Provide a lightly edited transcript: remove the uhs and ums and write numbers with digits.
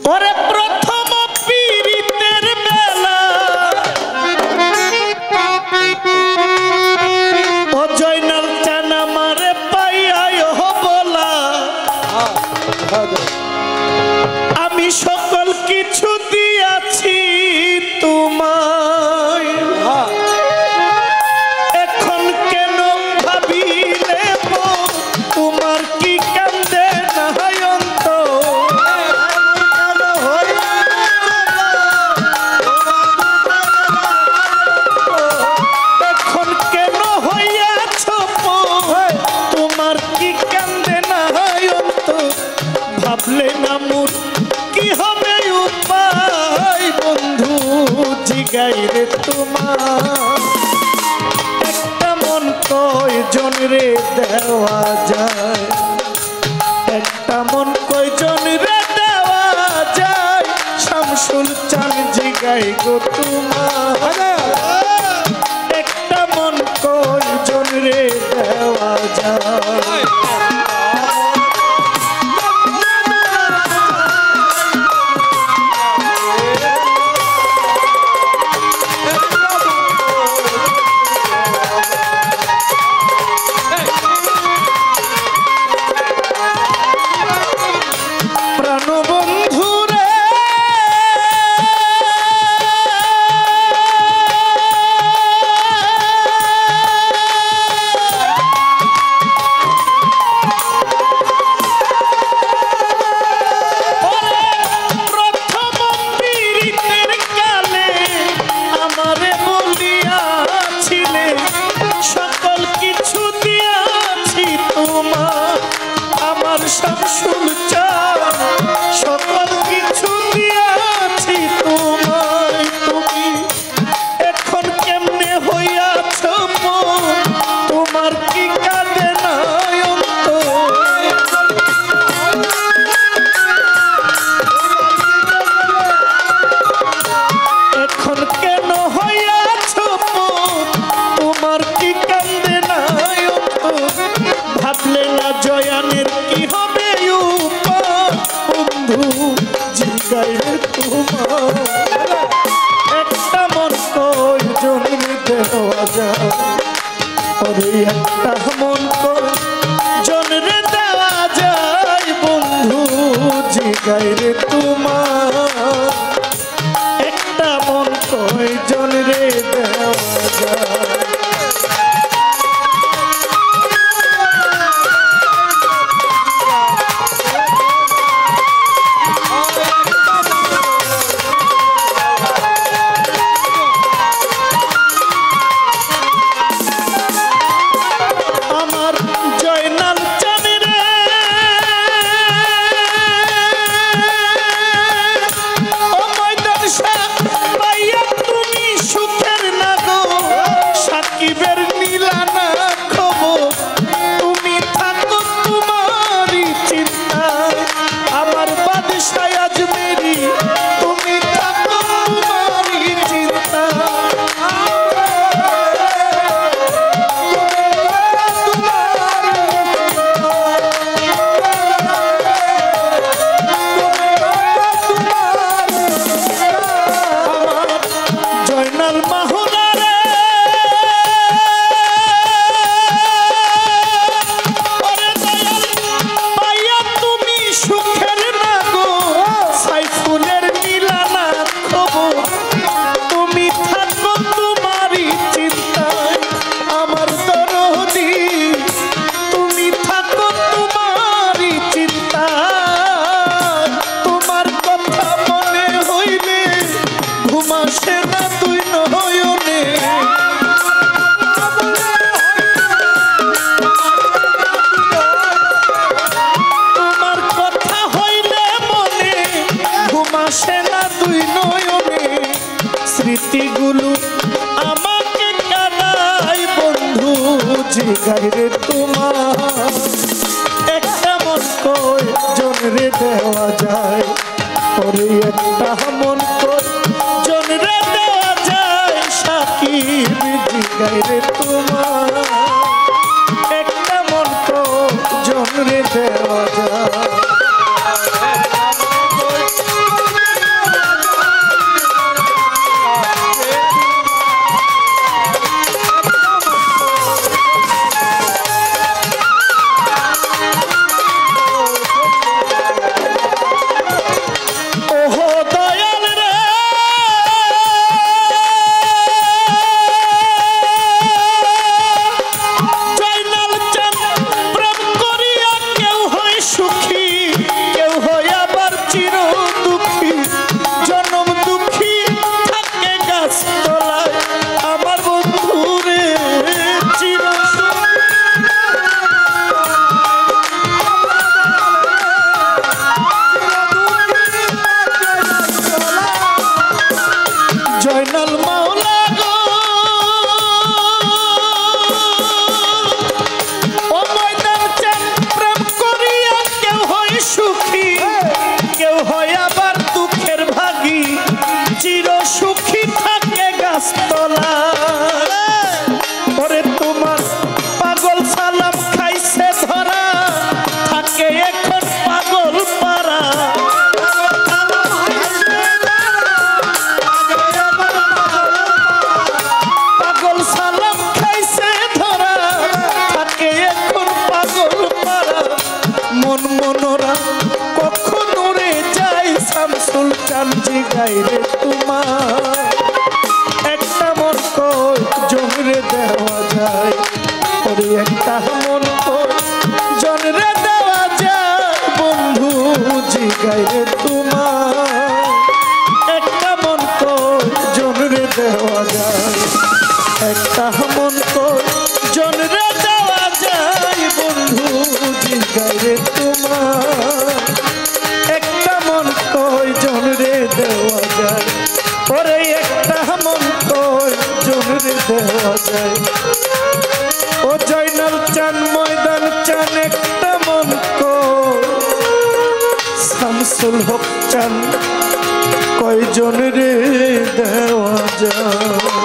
ওরে প্রথম পীড়িতের বেলা ও জয়নাল চান আমারে পাইয়াই বলা আমি সকল কিছু দিয়াছি তোমায় এখন কেন ভাবিলে তোমার কি কান্দে নাই অন্তর এখন কেন হইয়াছ তোমার কি কান্দে নাই অন্তর ভাবলে না মোর কি হবে উপায় বন্ধু জিগাই রে তোমার একটা মন কয়জন রে দেওয়া যায় একটা মন কয়জন রে দেওয়া যায় শামসুল চান জিগাই গো তোমার একটা মন কয়জন রে দেওয়া যায় শামসুল চান সকল কিছু দিয়াছি তোমায় তুমি এখন কেমনে হইয়াছ তোমার কি কাঁদে নাই অন্তর এখন কেন হইয়াছ তোমার কি কাঁদে নাই অন্তর ভাবলে না জয়ানের কি হবে বন্ধু জিগাই রে তোমার একটা মন কয়জন দেওয়া যায় ওরে একটা মন কয়জন রে দেওয়া যায় বন্ধু জিগাই রে তোমার একটা মন কয়জন রে দেওয়া যায় স্মৃতিগুলো আমাকে কাঁদায় বন্ধু জিগাই রে তোমার একটা মন কয়জন রে দেওয়া যায় ওরে একটা মন কয়জন রে দেওয়া যায় সাকিব জিগাই রে তোমার একটা মন কয়জন রে দেওয়া যায় জিগাই রে তোমার একটা মন কয়জন রে দেওয়া যায় ওরে একটা মন কয়জন রে দেওয়া যায় বন্ধু জিগাই রে তোমার একটা মন কয়জন রে দেওয়া যায় একটা মন কয়জন রে দেওয়া যায় বন্ধু জিগাই রে তোমার একটা মন কয়জন রে দেওয়া যায় ওরে একটা মন কয়জন রে দেওয়া যায় ও জয়নাল চান ময়দান চান একটা মন শামসুল হক চান কয়জন রে দেওয়া যায়।